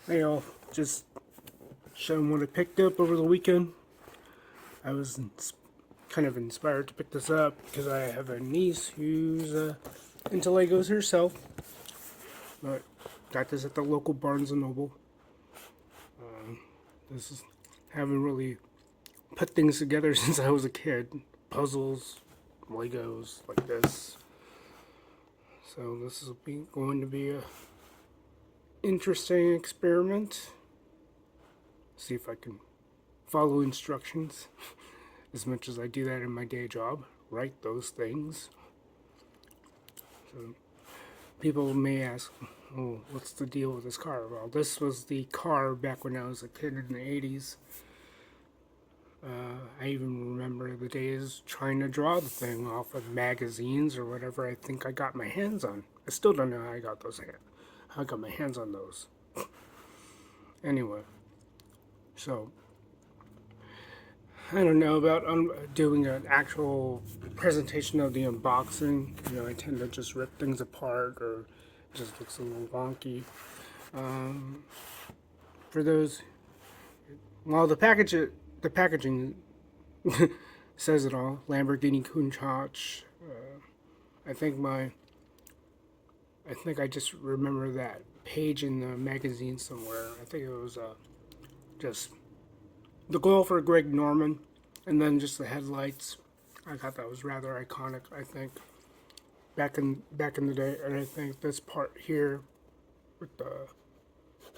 Hey y'all, just showing what I picked up over the weekend. I was kind of inspired to pick this up because I have a niece who's into Legos herself. But got this at the local Barnes & Noble. This is, haven't really put things together since I was a kid. Puzzles, Legos, like this. So this is going to be a interesting experiment. See if I can follow instructions as much as I do that in my day job. Write those things. So people may ask, oh, what's the deal with this car? Well, this was the car back when I was a kid in the 80s. I even remember the days trying to draw the thing off of magazines or whatever I think I got my hands on. I still don't know how I got my hands on those. Anyway, so I don't know about doing an actual presentation of the unboxing. You know, I tend to just rip things apart or it just looks a little wonky. For those, well, the packaging says it all. Lamborghini Countach. I think I just remember that page in the magazine somewhere. I think it was just the goal for Greg Norman, and then just the headlights. I thought that was rather iconic. I think back in the day, and I think this part here with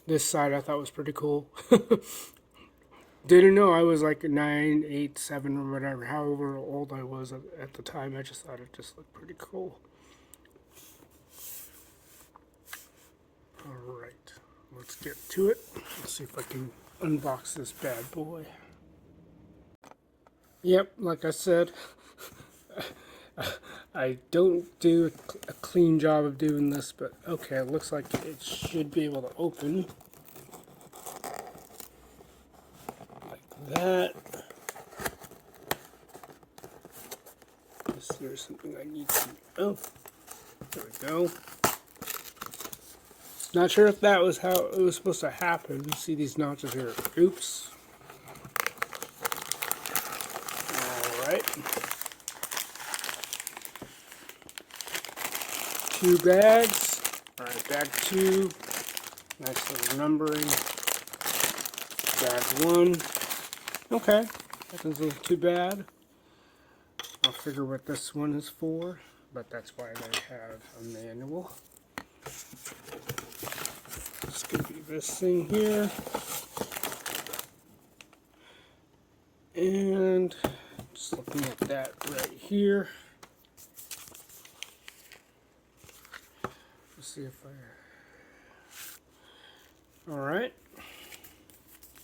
this side I thought was pretty cool. Didn't know I was like 9, 8, 7 or whatever, however old I was at the time. I just thought it just looked pretty cool. All right, let's get to it. Let's see if I can unbox this bad boy. Yep, like I said, I don't do a clean job of doing this, but okay, it looks like it should be able to open like that. Is there something I need to, oh, there we go. Not sure if that was how it was supposed to happen. You see these notches here. Oops. Alright. 2 bags. Alright, bag 2. Nice little numbering. Bag 1. Okay. That doesn't look too bad. I'll figure what this one is for, but that's why they have a manual. It's going to be this thing here. And just looking at that right here. Let's see if I... Alright.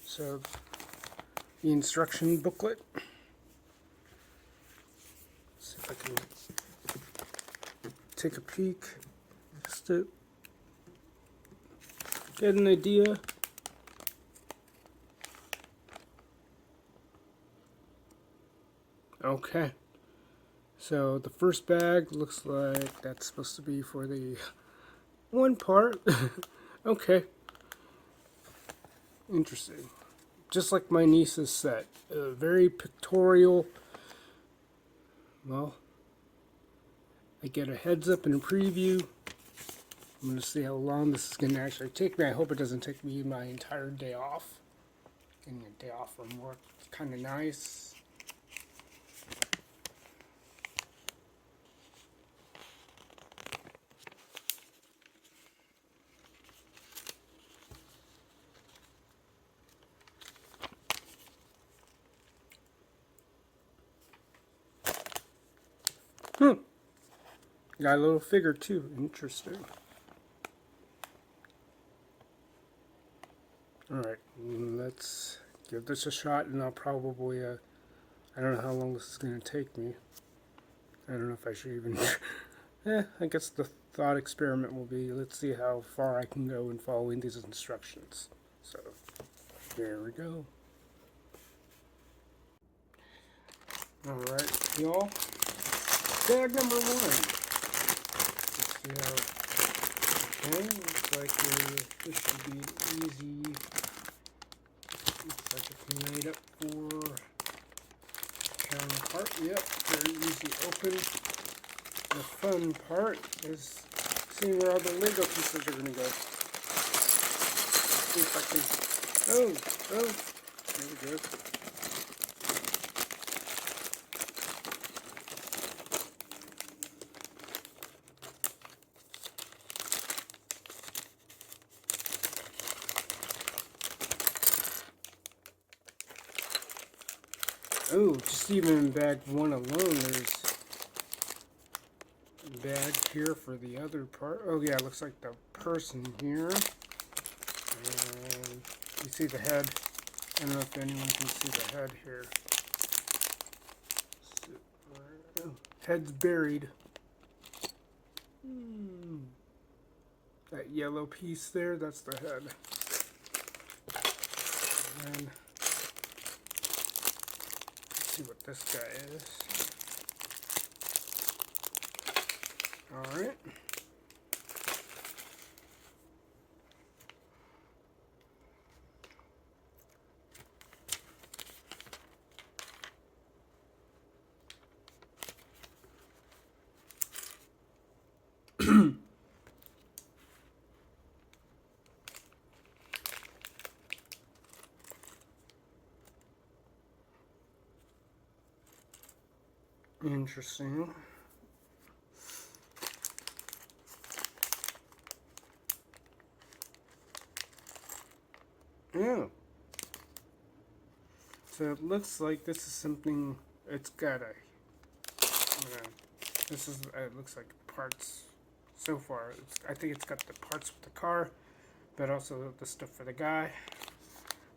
So, the instruction booklet. Let's see if I can take a peek. Just to get an idea. Okay, so the first bag looks like that's supposed to be for the one part. Okay, interesting. Just like my niece's set, very pictorial. Well, I get a heads up and a preview. I'm going to see how long this is going to actually take me. I hope it doesn't take me my entire day off. Getting a day off from work is kind of nice. Got a little figure too. Interesting. Alright, let's give this a shot, and I'll probably, I don't know how long this is going to take me. I don't know if I should even... I guess the thought experiment will be, let's see how far I can go in following these instructions. So, here we go. Alright, y'all. Bag number 1. Let's see Okay, looks like this should be an easy. Looks like it's made up for carrying apart. Yep, very easy to open. The fun part is seeing where all the Lego pieces are going to go. See if I can. Oh, there we go. Oh, just even in bag one alone, there's a bag here for the other part. Oh yeah, it looks like the person here. And you see the head. I don't know if anyone can see the head here. Oh, head's buried. That yellow piece there, that's the head. And then, let's see what this guy is. Alright. Interesting. Yeah. So it looks like this is something. It's got a. This is. It looks like parts. So far, I think it's got the parts for the car, but also the stuff for the guy.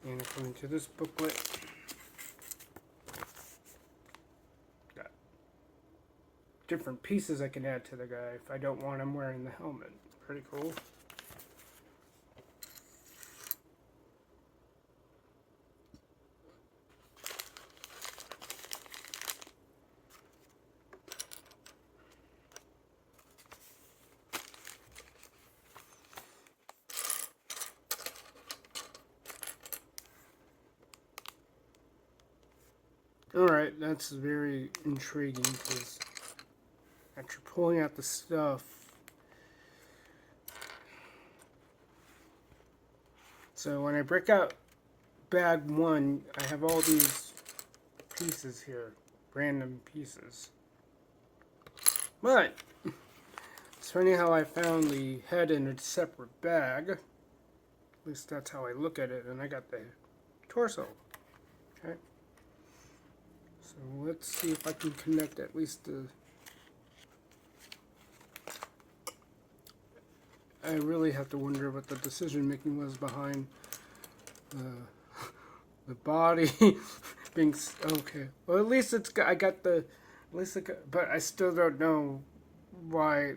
And according to this booklet, got different pieces I can add to the guy if I don't want him wearing the helmet. Pretty cool. Alright, that's very intriguing because after pulling out the stuff, so when I break out bag one, I have all these pieces here, random pieces. But it's funny how I found the head in a separate bag. At least that's how I look at it, and I got the torso. Okay. So let's see if I can connect at least the. I really have to wonder what the decision making was behind the body being okay. Well, at least it's I got the. At least but I still don't know why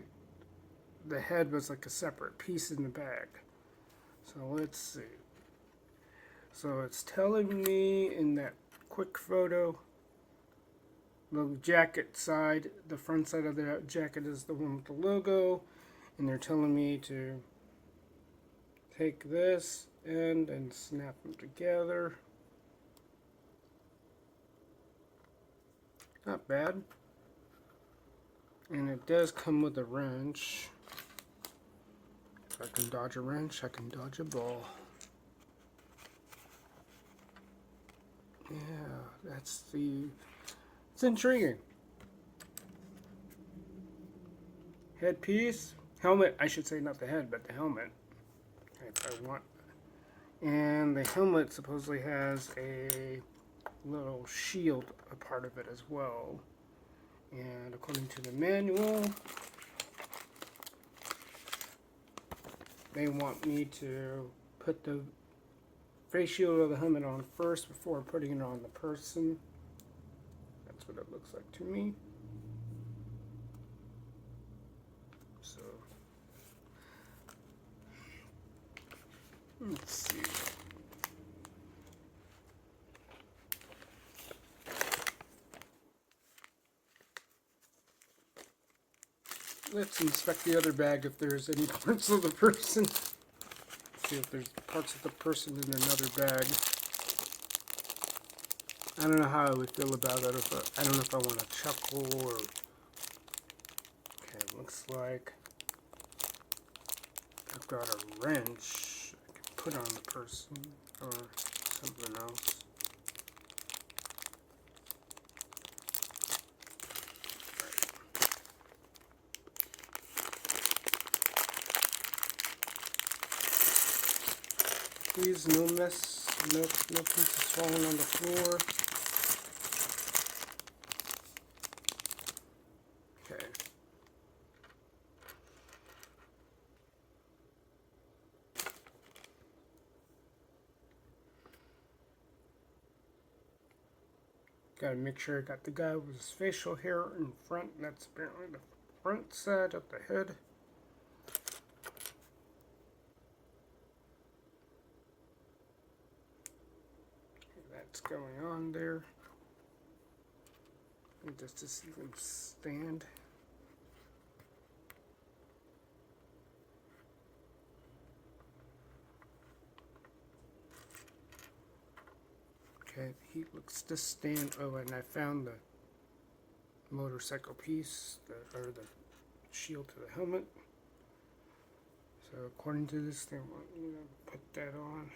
the head was like a separate piece in the bag. So let's see. So it's telling me in that quick photo. The jacket side, the front side of the jacket is the one with the logo, and they're telling me to take this end and snap them together. Not bad. And it does come with a wrench. If I can dodge a wrench, I can dodge a ball. Yeah, that's the... It's intriguing. Headpiece. Helmet, I should say not the head, but the helmet. If I want. And the helmet supposedly has a little shield, a part of it as well. And according to the manual, they want me to put the face shield of the helmet on first before putting it on the person. That's what it looks like to me. So, let's see. Let's inspect the other bag if there's any parts of the person. See if there's parts of the person in another bag. I don't know how I would feel about it. I don't know if I want to chuckle or... Okay, it looks like I've got a wrench I can put on the person or something else. Please, no mess, no pieces falling on the floor. Okay. Gotta make sure I got the guy with his facial hair in front. That's apparently the front side of the head. That's going on there. And just to see them stand. Okay, he looks to stand. Oh, and I found the motorcycle piece, or the shield to the helmet. So according to this, they want me to put that on.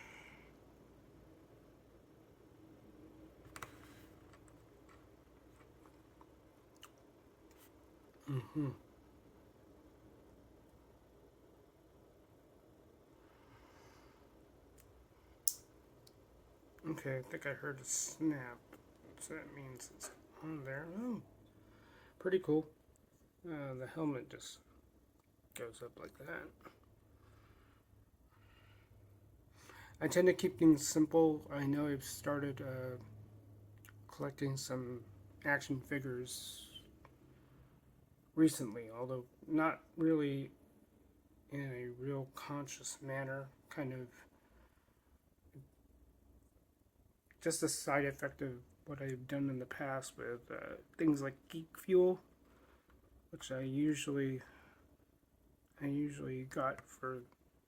Okay, I think I heard a snap. So that means it's on there. Oh, pretty cool. The helmet just goes up like that. I tend to keep things simple. I know I've started collecting some action figures recently, although not really in a real conscious manner. Kind of just a side effect of what I've done in the past with things like Geek Fuel, which I usually got for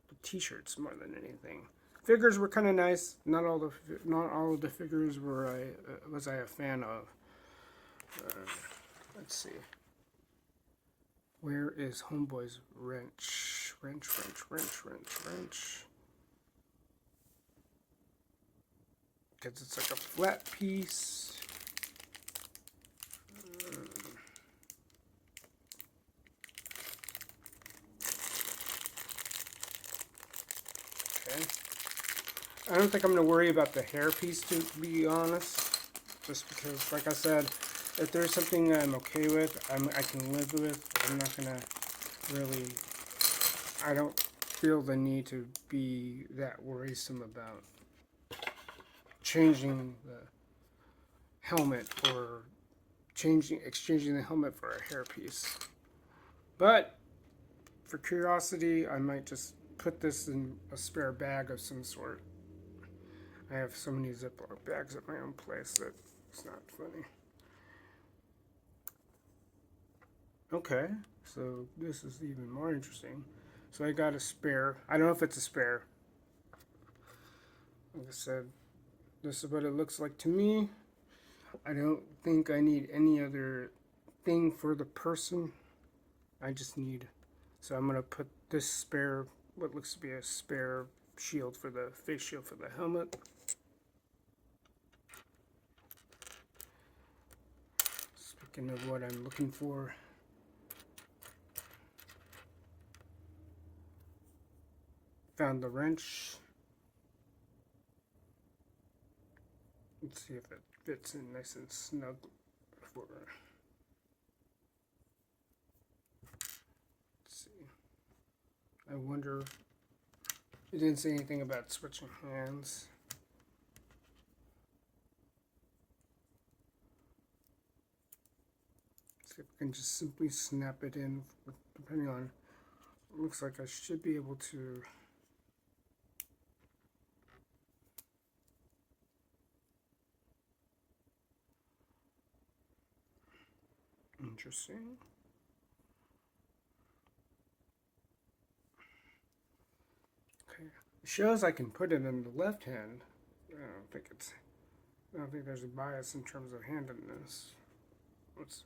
the t-shirts more than anything. Figures were kind of nice. Not all of the figures was I a fan of. Let's see. Where is Homeboy's wrench? Wrench. Because it's like a flat piece. Okay. I don't think I'm going to worry about the hair piece, to be honest. Just because, like I said, if there's something I'm okay with, I can live with. I'm not going to really... I don't feel the need to be that worrisome about changing the helmet or exchanging the helmet for a hairpiece. But for curiosity, I might just put this in a spare bag of some sort. I have so many Ziploc bags at my own place that it's not funny. Okay, so this is even more interesting. So I got a spare. I don't know if it's a spare. Like I said, this is what it looks like to me. I don't think I need any other thing for the person. I just need... So I'm going to put this spare, what looks to be a spare shield for the face shield for the helmet. Speaking of what I'm looking for, found the wrench. Let's see if it fits in nice and snug for... Let's see. I wonder... It didn't say anything about switching hands. See if I can just simply snap it in, depending on... It looks like I should be able to... Interesting. It shows I can put it in the left hand. I don't think there's a bias in terms of handedness. Let's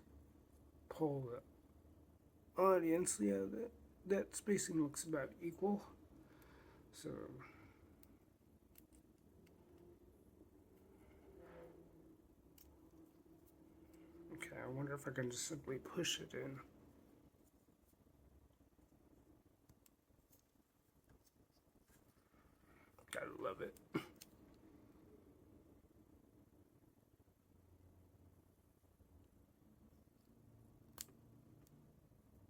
pull the audience. Yeah, that spacing looks about equal. So okay, I wonder if I can just simply push it in. Gotta love it.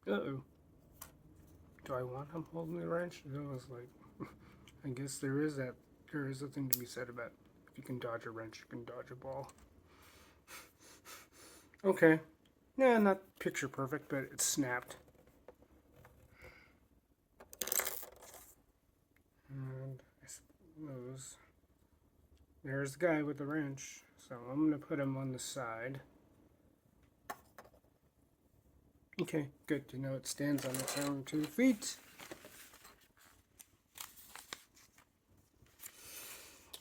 Uh-oh. Do I want him holding the wrench? It was like, I guess there is a thing to be said about if you can dodge a wrench, you can dodge a ball. Okay. Yeah, not picture perfect, but it snapped. And I suppose there's the guy with the wrench. So I'm going to put him on the side. Okay, good to know it stands on its own 2 feet.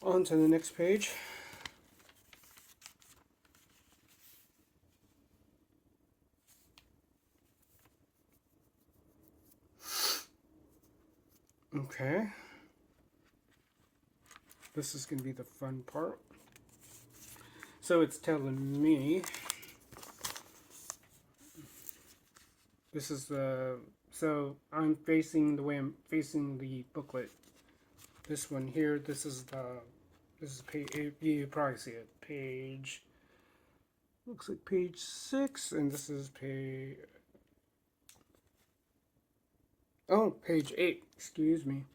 On to the next page. Okay. This is going to be the fun part. So it's telling me this is so I'm facing the way I'm facing the booklet. This one here, this is page, you probably see it, page, looks like page 6, and this is page 8, excuse me,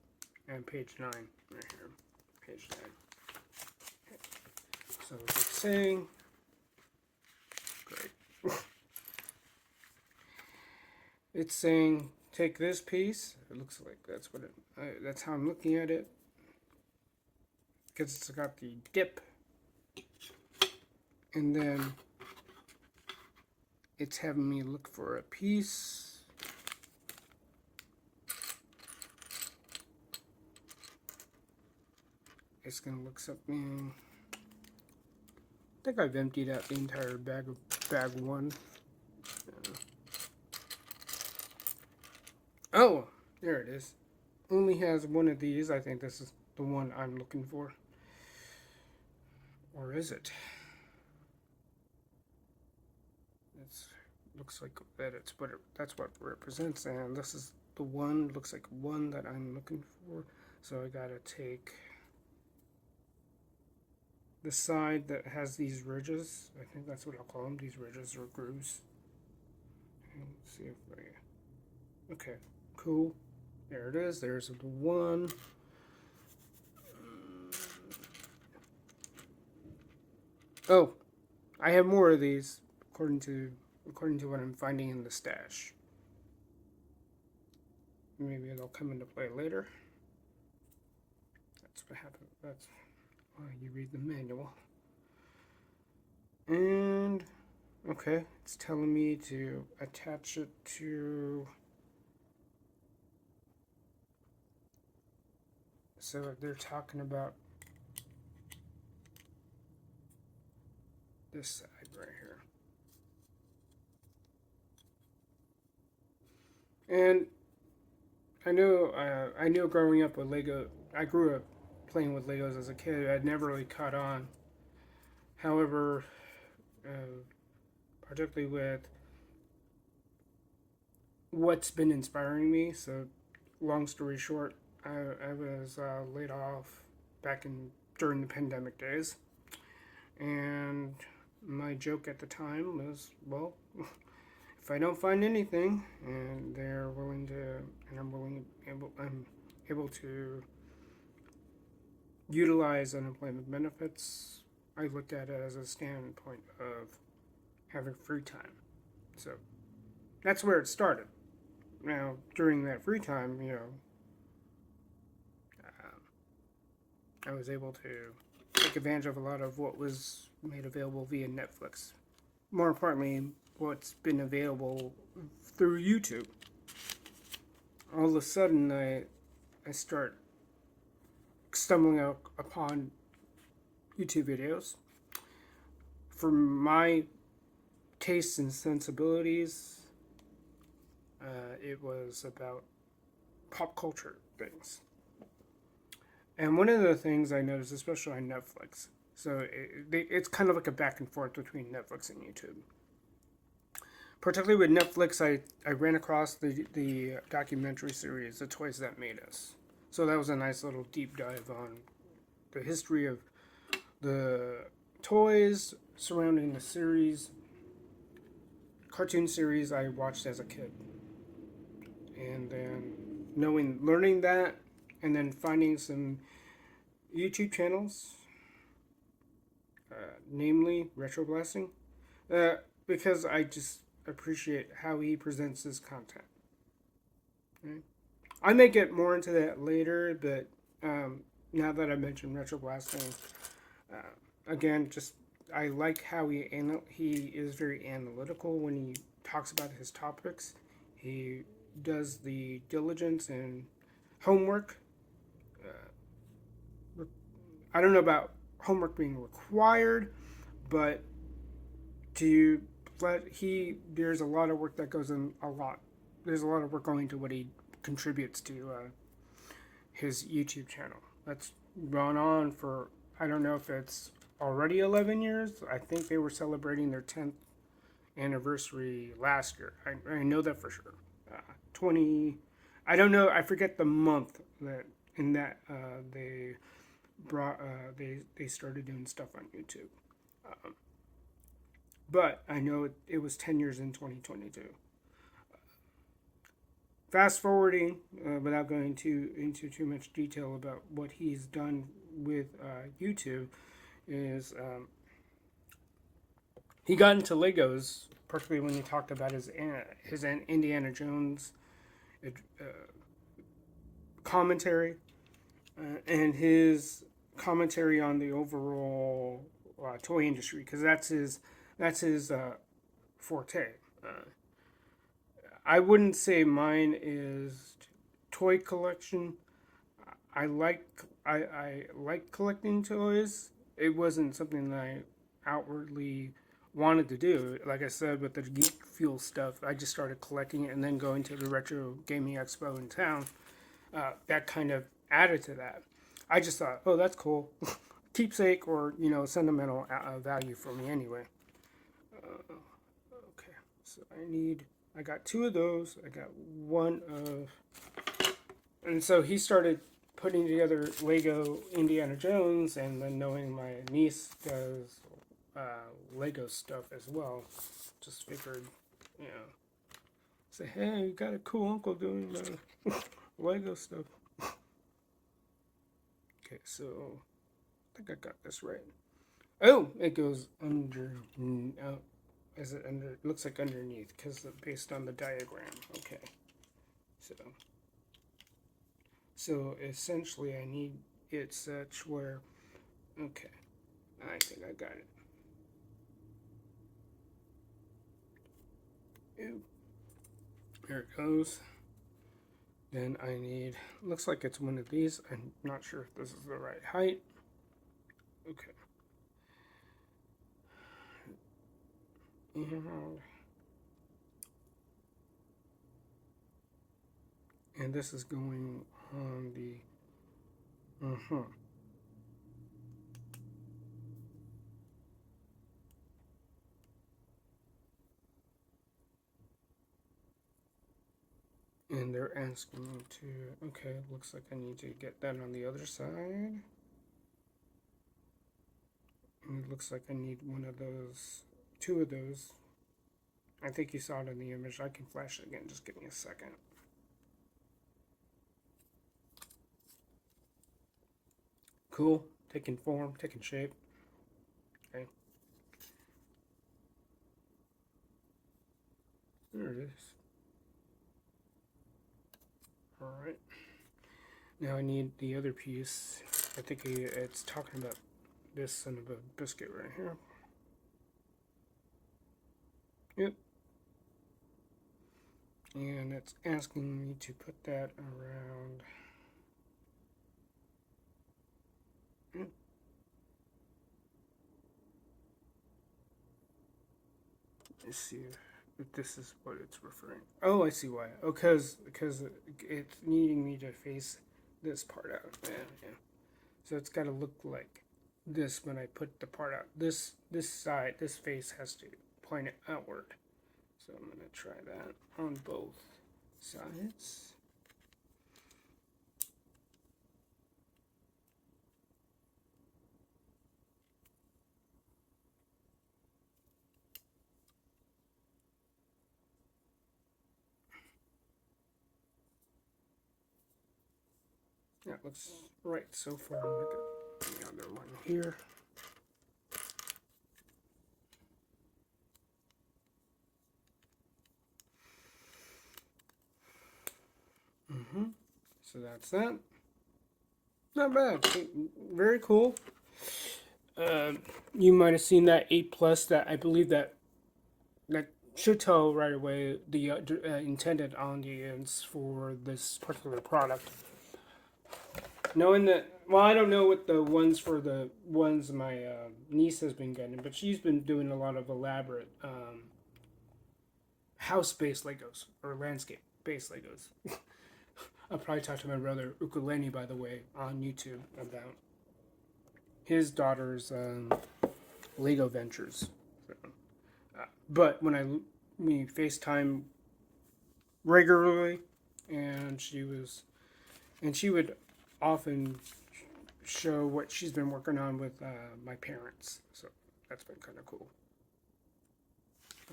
and page 9, right here, page 9. Okay. So it's saying, great. It's saying, take this piece, it looks like that's how I'm looking at it, because it's got the dip, and then it's having me look for a piece. It's gonna look something. I think I've emptied out the entire bag 1. Oh, there it is. Only has one of these. I think this is the one I'm looking for. Or is it? It looks like that that's what it represents, and this is the one, looks like one that I'm looking for. So I gotta take the side that has these ridges. I think that's what I'll call them, these ridges or grooves. And let's see if okay, cool. There it is. There's the one. Oh, I have more of these according to what I'm finding in the stash. Maybe they'll come into play later. That's what happens. That's why you read the manual. And okay, it's telling me to attach it to. So they're talking about this side right here. And I knew growing up with Lego, I grew up playing with Legos as a kid. I'd never really caught on. However, particularly with what's been inspiring me. So, long story short, I was laid off during the pandemic days, and my joke at the time was, well, if I don't find anything, and they're willing to, and I'm able to utilize unemployment benefits, I looked at it as a standpoint of having free time. So that's where it started. Now, during that free time, I was able to take advantage of a lot of what was made available via Netflix. More importantly, what's been available through YouTube. All of a sudden, I start stumbling upon YouTube videos. For my tastes and sensibilities, it was about pop culture things. And one of the things I noticed, especially on Netflix, so it's kind of like a back and forth between Netflix and YouTube. Particularly with Netflix, I ran across the documentary series, The Toys That Made Us. So that was a nice little deep dive on the history of the toys surrounding the series, cartoon series I watched as a kid. And then learning that, and then finding some YouTube channels, namely Retro Blasting, because I just appreciate how he presents his content. Right? I may get more into that later, but now that I mentioned Retro Blasting, again, just I like how he is very analytical when he talks about his topics. He does the diligence and homework. I don't know about homework being required, but there's a lot of work that goes in a lot. There's a lot of work going to what he contributes to his YouTube channel. That's gone on for, I don't know if it's already 11 years. I think they were celebrating their 10th anniversary last year. I know that for sure. 20, I don't know, I forget the month that they brought they started doing stuff on YouTube. But I know it was 10 years in 2022. Fast forwarding, without going into too much detail about what he's done with YouTube, is he got into Legos, particularly when he talked about his Indiana Jones commentary, and his commentary on the overall toy industry, because that's his forte. I wouldn't say mine is toy collection. I like collecting toys. It wasn't something that I outwardly wanted to do. Like I said, with the Geek Fuel stuff, I just started collecting it, and then going to the Retro Gaming Expo in town. That kind of added to that. I just thought, oh, that's cool. Keepsake, or sentimental value for me anyway. Okay, so I got two of those. I got one of, and so he started putting together Lego Indiana Jones, and then knowing my niece does Lego stuff as well, just figured, say, hey, you got a cool uncle doing Lego stuff. Okay, so I think I got this right. Oh, it goes under. Is it under? It looks like underneath, because based on the diagram. Okay, so essentially I need it such where. Okay, I think I got it. Ew. There it goes. Then I need. Looks like it's one of these. I'm not sure if this is the right height. Okay. And this is going on the. And they're asking me to. Okay, looks like I need to get that on the other side. And it looks like I need one of those, two of those. I think you saw it in the image. I can flash it again. Just give me a second. Cool. Taking form, taking shape. Okay. There it is. Alright. Now I need the other piece. I think it's talking about this son of a biscuit right here. Yep. And it's asking me to put that around Let's see if this is what it's referring. Oh, I see why. Oh, because it's needing me to face this part out. Yeah, yeah. So it's got to look like this when I put the part out. This side, this face has to point it outward. So I'm gonna try that on both sides. That looks right so far. Look at the other one here. So that's that. Not bad. Very cool. You might have seen that 8 plus. That I believe that should tell right away the intended audience for this particular product. Knowing that, well, I don't know what the ones for the ones my niece has been getting, but she's been doing a lot of elaborate house-based Legos or landscape-based Legos. I'll probably talk to my brother Ukulele, by the way, on YouTube about his daughter's Lego ventures. So, but when we FaceTime regularly, and she would often show what she's been working on with my parents. So that's been kind of cool.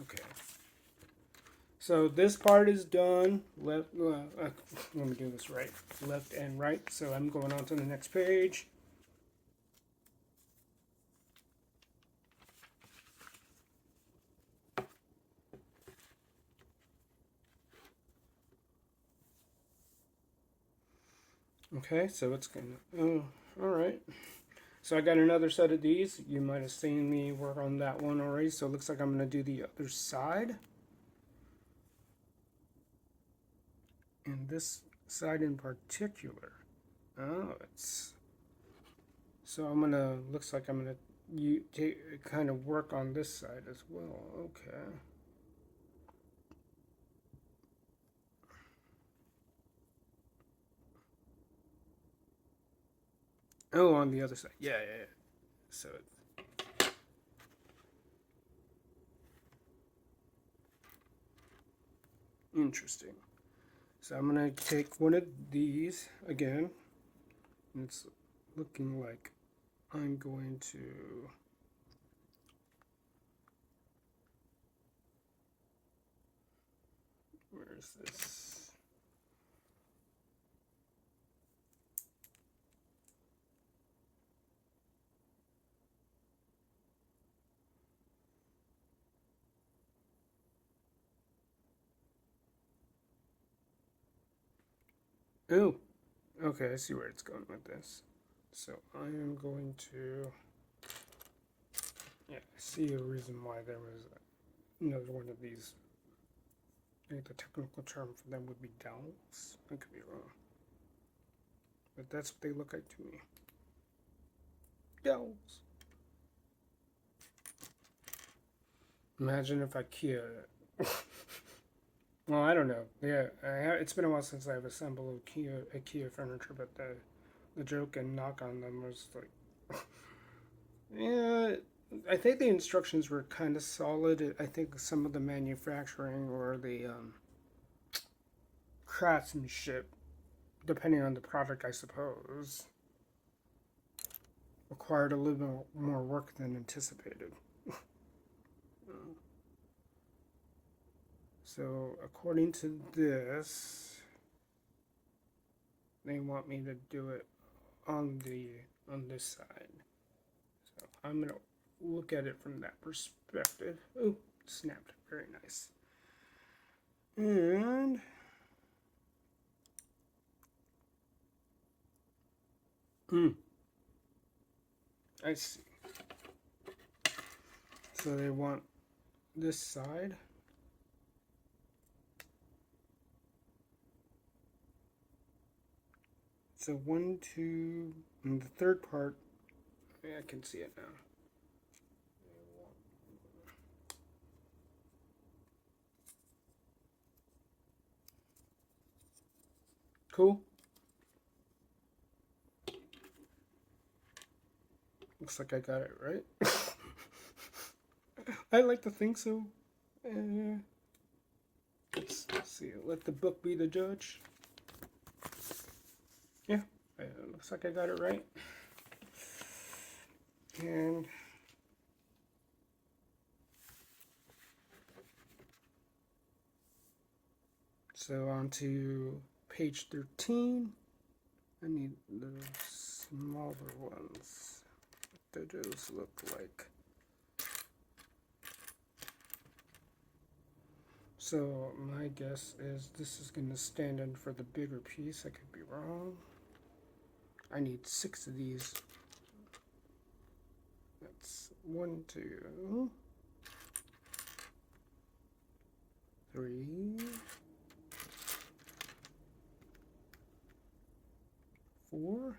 Okay. So this part is done. Let me do this right. Left and right. So I'm going on to the next page. Okay, so it's gonna. Oh, all right. So I got another set of these. You might have seen me work on that one already. So it looks like I'm gonna do the other side. And this side in particular. Oh, it's. So I'm gonna. Looks like I'm gonna. You take kind of work on this side as well. Okay. Oh, on the other side. Yeah, yeah, yeah. So interesting. So I'm gonna take one of these again. It's looking like I'm going to. Where's this? Oh, okay, I see where it's going with this. So I am going to. Yeah, I see a reason why there was another one of these. I think the technical term for them would be dowels. I could be wrong. But that's what they look like to me. Dowels. Imagine if IKEA. Well, I don't know. Yeah, it's been a while since I've assembled IKEA furniture, but the joke and knock on them was like, yeah, I think the instructions were kind of solid. I think some of the manufacturing or the craftsmanship, depending on the product, I suppose, required a little more work than anticipated. So, according to this, they want me to do it on this side. So I'm gonna look at it from that perspective. Oh, snapped. Very nice. And I see. So they want this side. So 1, 2, and the third part. Yeah, I can see it now. cool? Looks like I got it right. I like to think so. Let's see. Let the book be the judge. Yeah, looks like I got it right. And so on to page 13. I need the smaller ones. What do those look like? So my guess is this is going to stand in for the bigger piece. I could be wrong. I need 6 of these. That's 1, 2, 3, 4.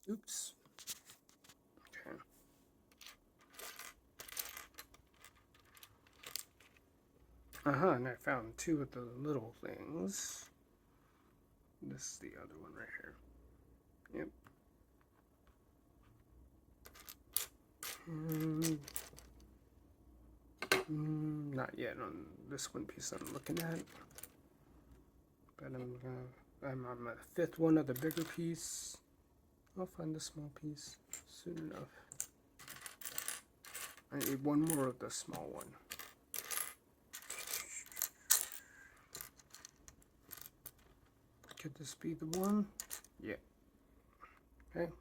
Oops. Okay. And I found 2 of the little things. This is the other one right here. Yep. Not yet on this one piece I'm looking at. But I'm on my 5th one of the bigger piece. I'll find the small piece soon enough. I need 1 more of the small one. Could this be the one? Yeah. Okay.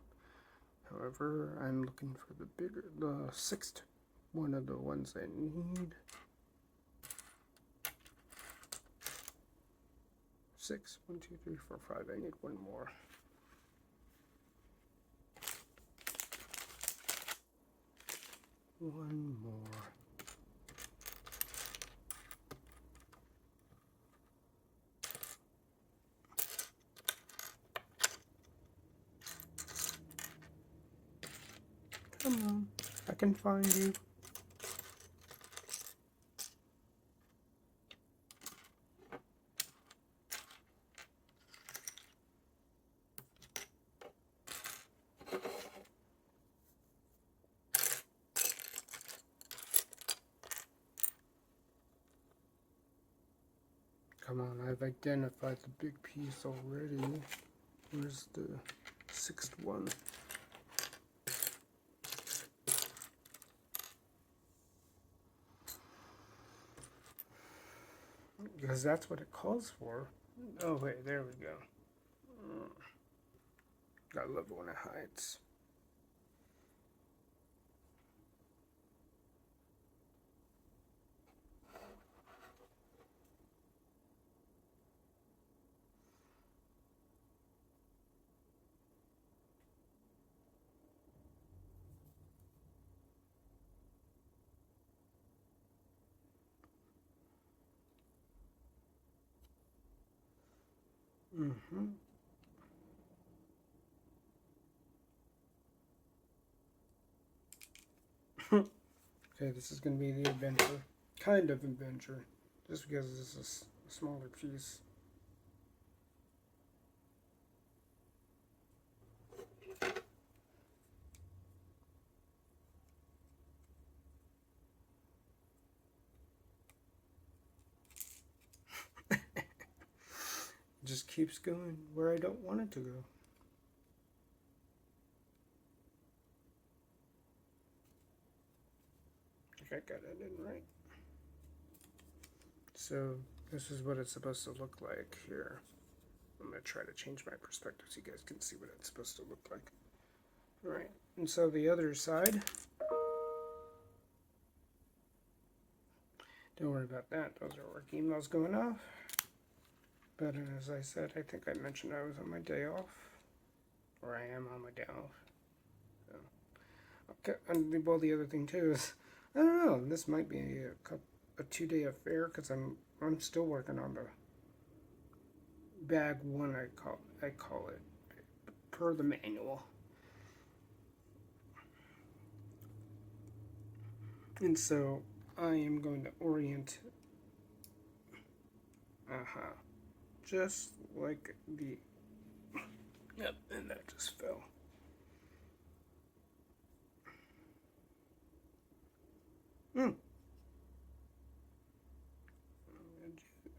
However, I'm looking for the 6th one of the ones I need. 6. 1, 2, 3, 4, 5. I need 1 more. One more. Come on, I can find you. Come on, I've identified the big piece already. Where's the 6th one? Because that's what it calls for. Oh wait, there we go. I love it when it hides. Okay, this is going to be the adventure. Kind of adventure. Just because this is a smaller piece. It just keeps going where I don't want it to go. I think I got it in right. So this is what it's supposed to look like here. I'm going to try to change my perspective so you guys can see what it's supposed to look like. Alright, and so the other side, don't worry about that, those are work emails going off. But as I said, I think I mentioned I was on my day off, or I am on my day off. So, okay, and well, the other thing too is, I don't know, this might be a 2-day affair because I'm still working on the bag 1. I call it per the manual. And so I am going to orient, just like the, yep, and that just fell.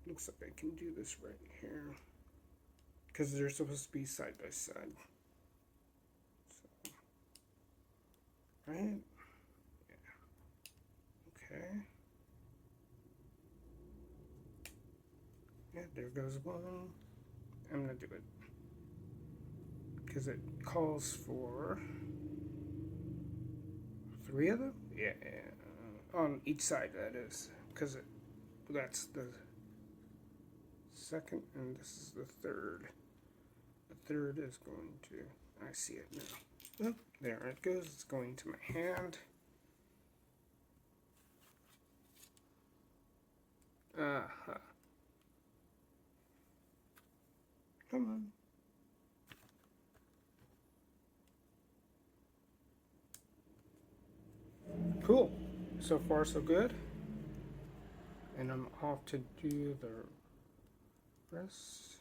Looks like I can do this right here, because they're supposed to be side by side. So, right? Yeah. Okay. Yeah, there goes one. I'm gonna do it because it calls for 3 of them. Yeah, on each side that is, because that's the second and this is the third. The third is going to. I see it now. Oh, there it goes. It's going to my hand. Come on. Cool. So far, so good. And I'm off to do the rest.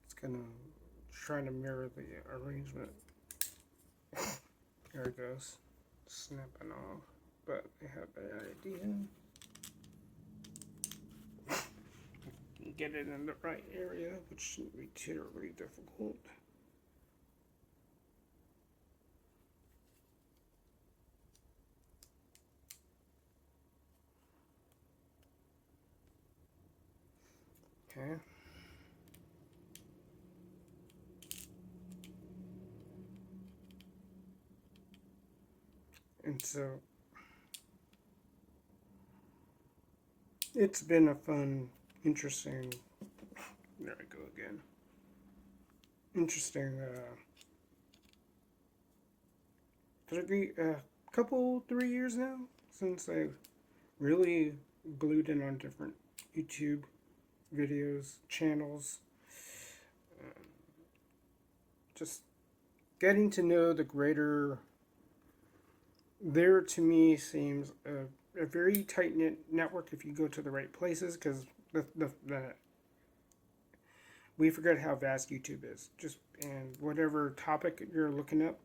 It's gonna try to mirror the arrangement. There it goes. Snapping off. But I have an idea. Get it in the right area, which shouldn't be terribly difficult. Okay. And so it's been a fun, interesting, there I go again, interesting, 3 years now since I really glued in on different YouTube videos, channels, just getting to know the greater, there to me seems a very tight-knit network if you go to the right places, because we forget how vast YouTube is. Just, and whatever topic you're looking up,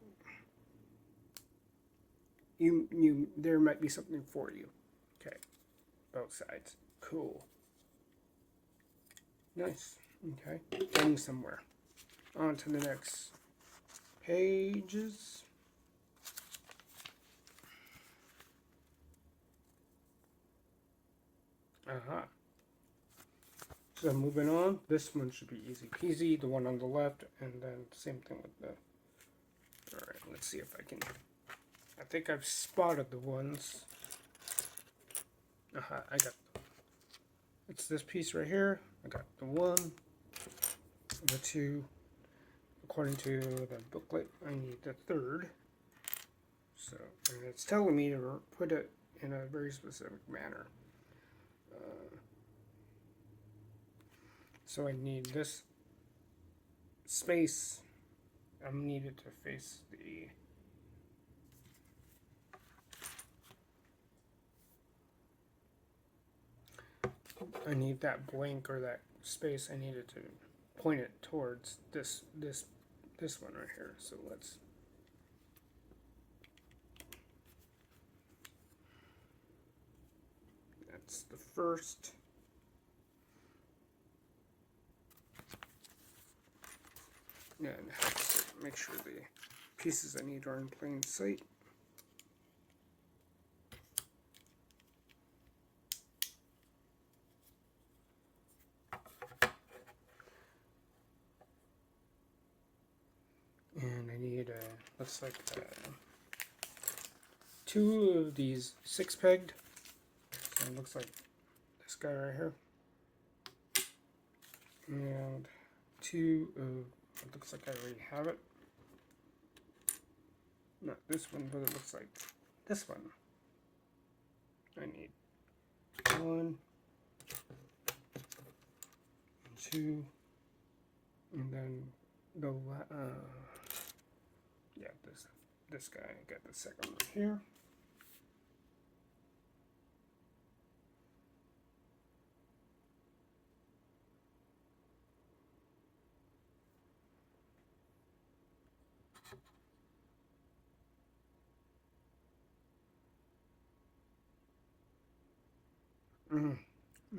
there might be something for you. Okay, both sides. Cool. Nice. Okay, getting somewhere. On to the next pages. So moving on, this one should be easy peasy, the one on the left, and then same thing with the, alright, let's see if I can, I think I've spotted the ones. I got, it's this piece right here, I got the 1, the 2, according to the booklet, I need the 3rd, so, and it's telling me to put it in a very specific manner. So I need this space. I'm needed to face the I need that blank or that space. I needed to point it towards this one right here. So let's that's the first. Yeah, and I have to make sure the pieces I need are in plain sight. And I need, looks like 2 of these 6-pegged. So it looks like this guy right here. And 2 of, it looks like I already have it. Not this one, but it looks like this one. I need 1, 2, And then the yeah, this guy got the second one here.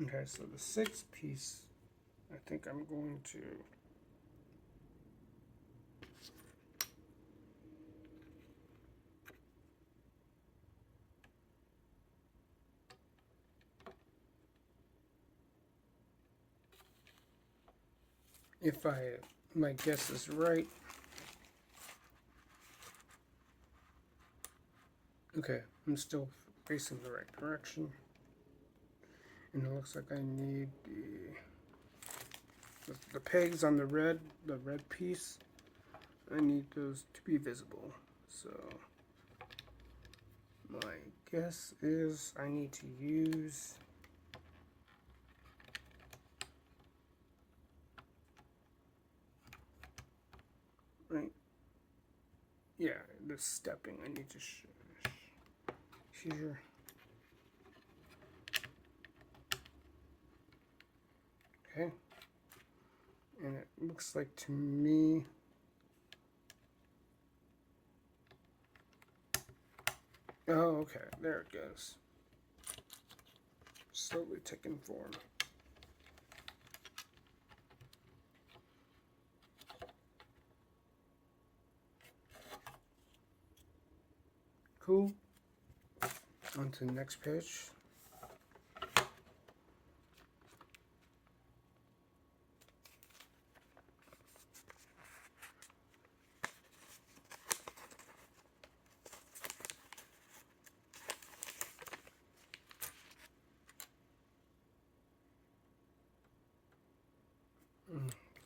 Okay, so the sixth piece, I think I'm going to if my guess is right. Okay, I'm still facing the right direction. And it looks like I need the pegs on the red piece. I need those to be visible. So my guess is I need to use right. Yeah, the stepping I need to here. Okay. And it looks like to me oh, okay, there it goes. Slowly taking form. Cool. On to the next page.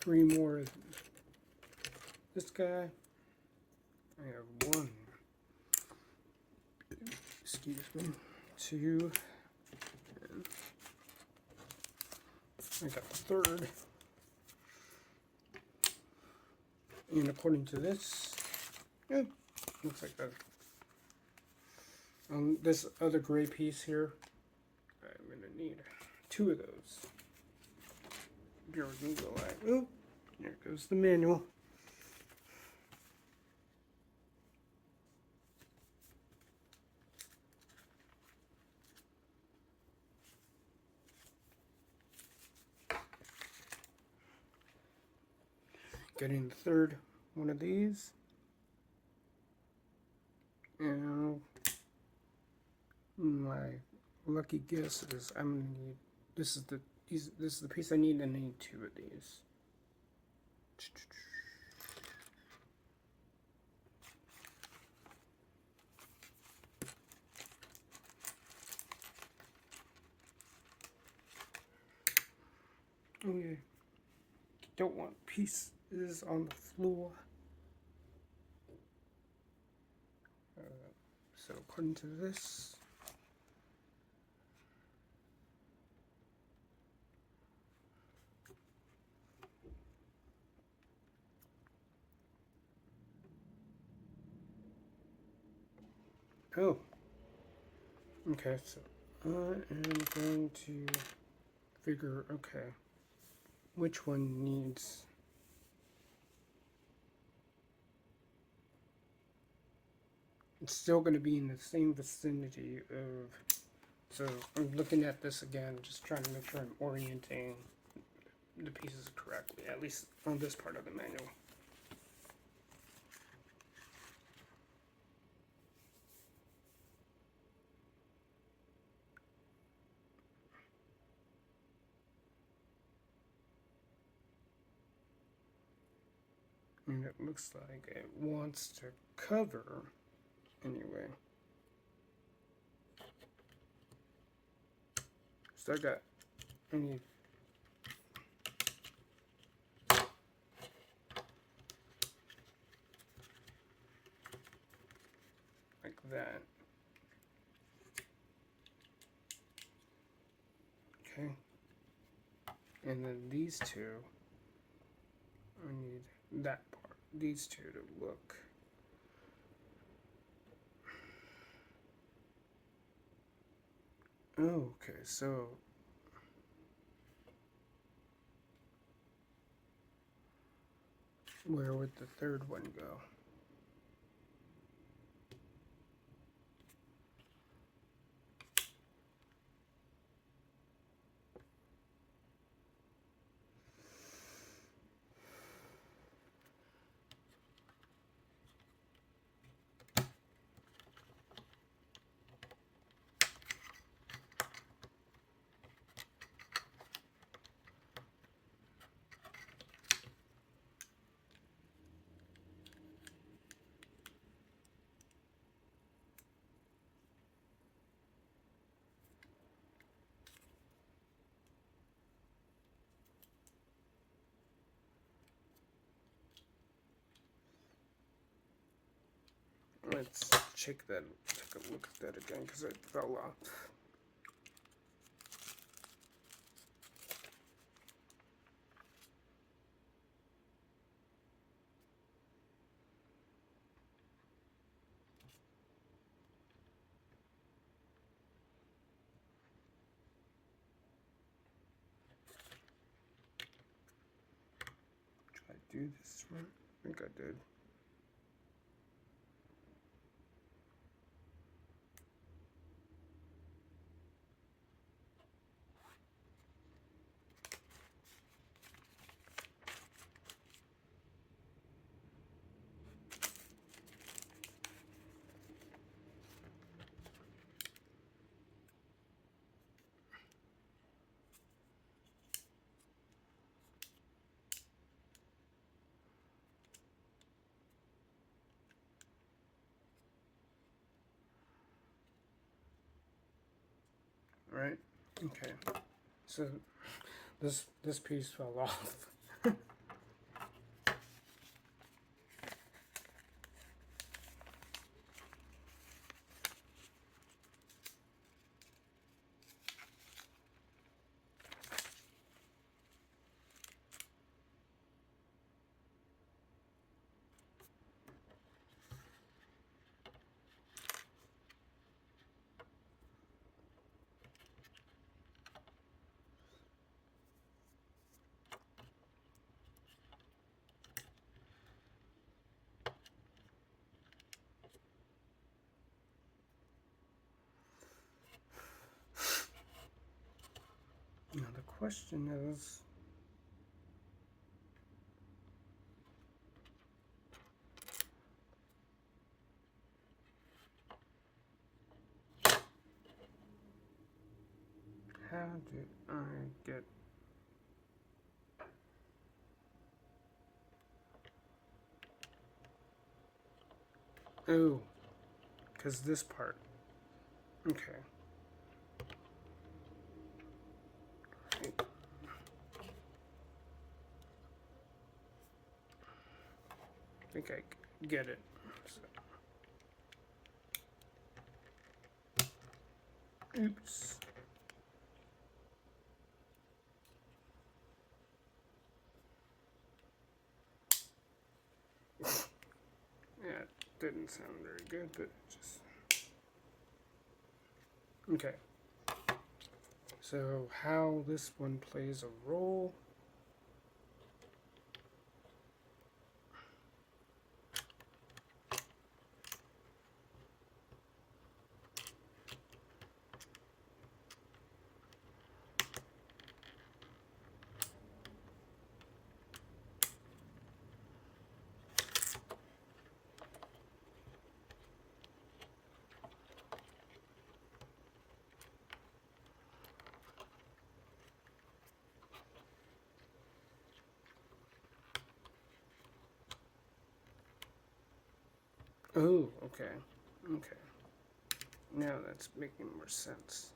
Three more of this guy. I have one. Excuse me. Two. And I got the third. And according to this, yeah, looks like that. On this other gray piece here, I'm gonna need two of those. Here we can go like, oh, there goes the manual. Getting the third one of these. And my lucky guess is I'm gonna need this is the piece I need, and I need two of these. Okay. Don't want pieces on the floor. So according to this, oh, okay, so I am going to figure, okay, which one needs, it's still going to be in the same vicinity of, so I'm looking at this again, just trying to make sure I'm orienting the pieces correctly, at least on this part of the manual. And it looks like it wants to cover anyway. So I need like that. Okay. And then these two, I need that part, these two to look. Okay, so where would the third one go? Let's take a look at that again because it fell off. Did I do this right? I think I did. Right? Okay. So this piece fell off. Now the question is, how did I get because this part. Okay. Right. I think I get it. So. Oops. Yeah, it didn't sound very good, but just... Okay. So how this one plays a role. Oh, okay. Okay. Now that's making more sense.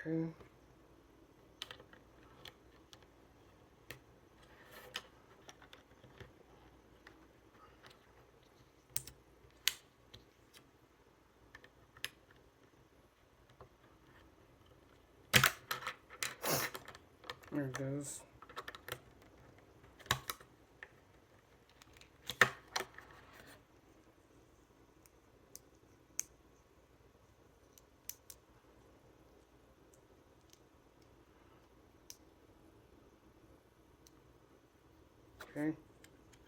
Okay. There it goes. Okay.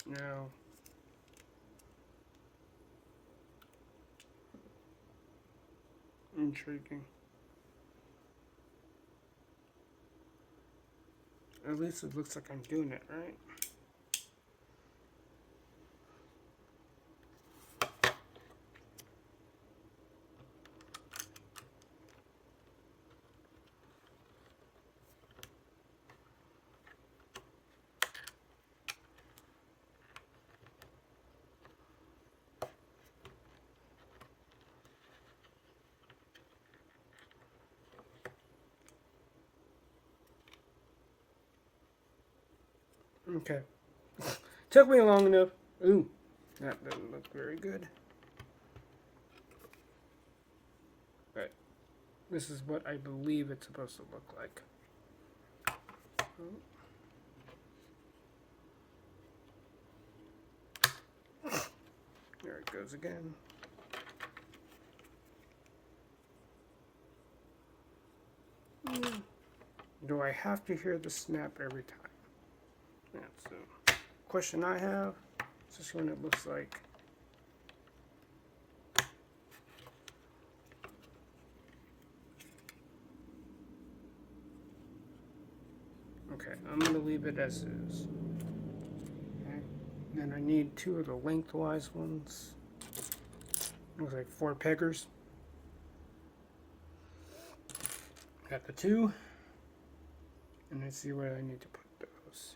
Now, intriguing. At least it looks like I'm doing it right. Okay. Took me long enough. Ooh, that doesn't look very good. But this is what I believe it's supposed to look like. There it goes again. Do I have to hear the snap every time? That's the question I have, especially when it looks like. Okay, I'm going to leave it as is. Okay. Then I need 2 of the lengthwise ones. Looks like 4 peggers. Got the 2. And let's see where I need to put those.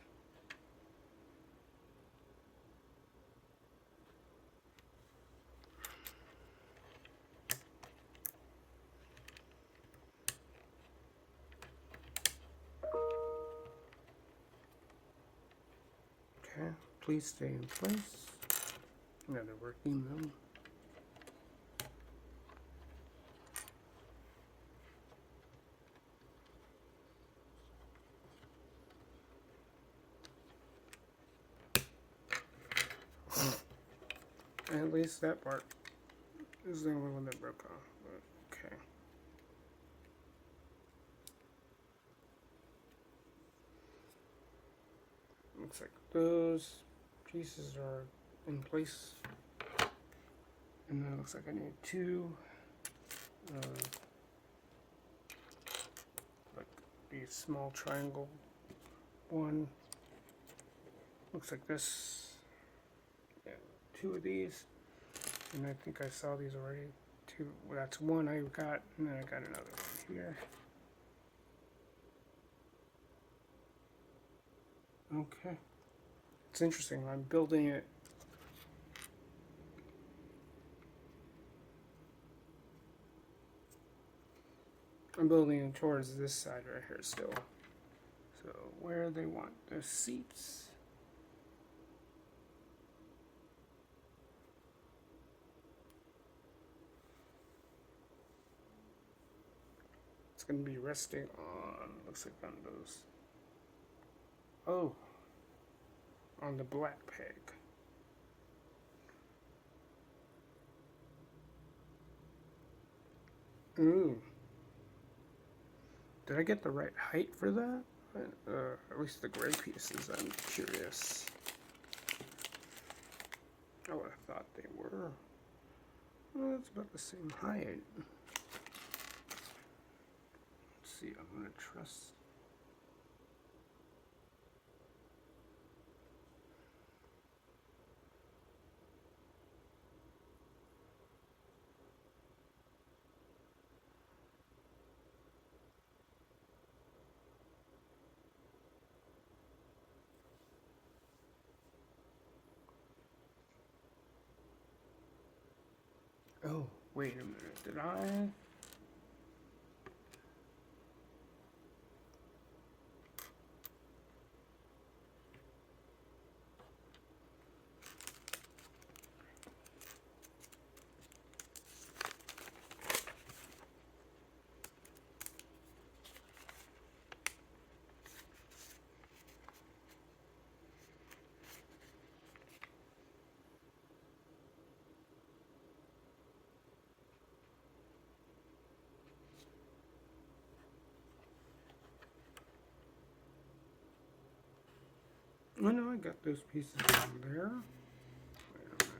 Okay, please stay in place. Now they're working them. At least that part is the only one that broke off. Okay. Looks like those pieces are in place. And then it looks like I need 2 like the small triangle one. Looks like this. Yeah, 2 of these. And I think I saw these already. 2. Well, that's 1 I got, and then I got another one here. Okay. It's interesting. I'm building it. I'm building it towards this side right here still. So where they want the seats. It's going to be resting on, looks like on those. Oh, on the black peg. Ooh. Did I get the right height for that? At least the gray pieces, I'm curious. I would have thought they were. Well, it's about the same height. Let's see, I'm going to trust. Oh, wait a minute. Did I? Oh no, I got those pieces on there. Wait a minute.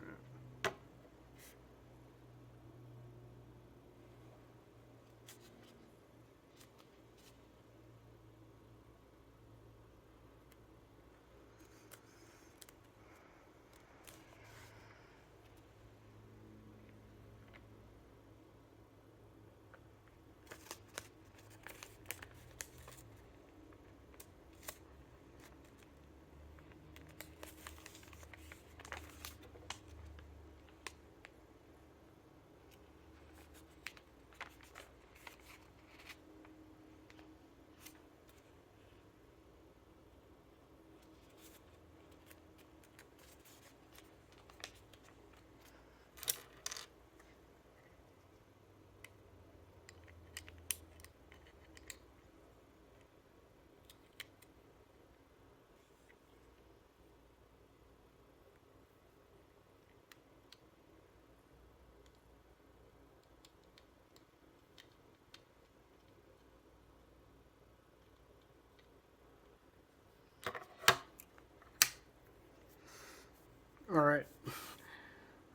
Alright,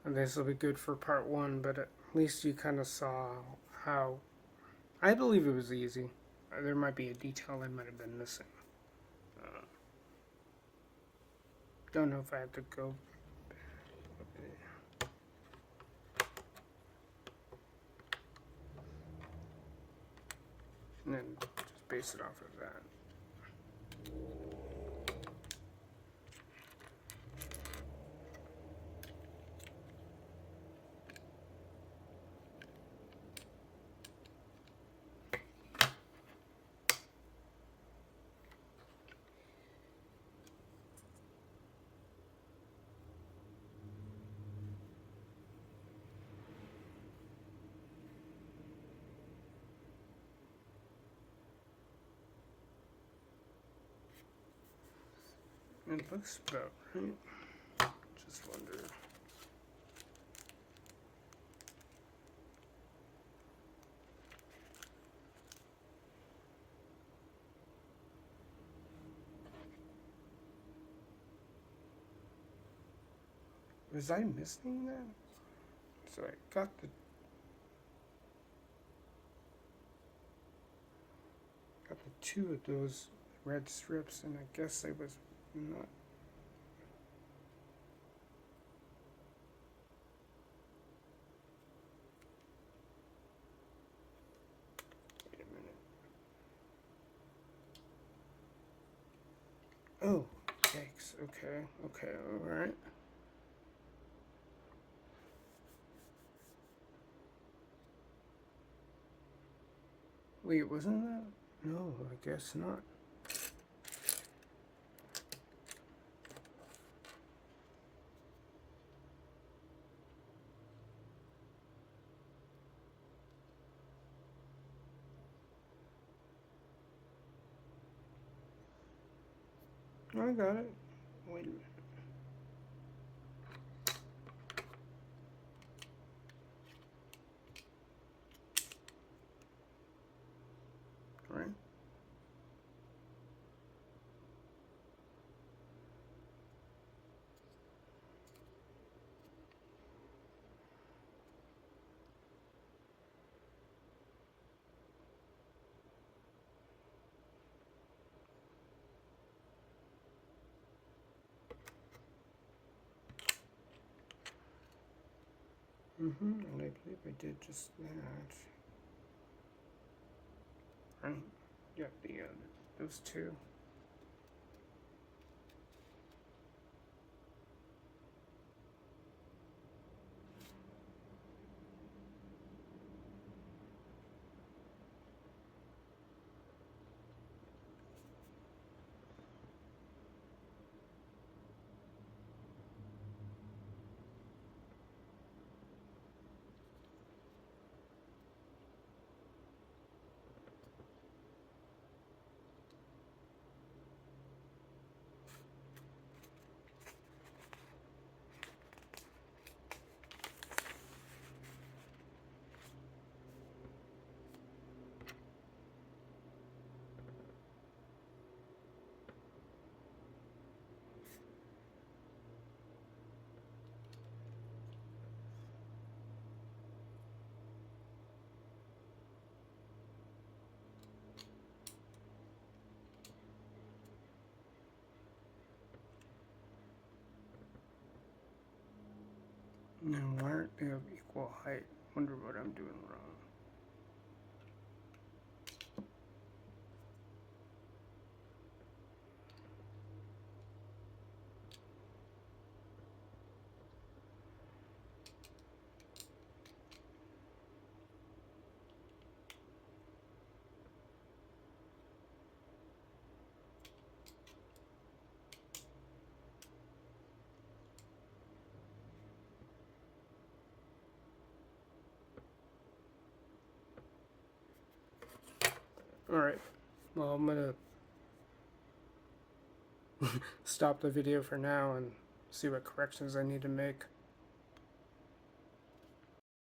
this will be good for part one, but at least you kind of saw how. I believe it was easy. There might be a detail I might have been missing. Don't know if I have to go. And then just base it off of that. It looks about right. Just wonder. Was I missing that? So I got the two of those red strips, and I guess I was not. Wait a minute. Oh, yikes. Okay, alright. Wait, wasn't that? No, I guess not. I got it. Wait a minute. Right? And I believe I did just that. Right? Yep, those two. Now, why aren't they of equal height? Wonder what I'm doing wrong. Alright, well, I'm gonna stop the video for now and see what corrections I need to make.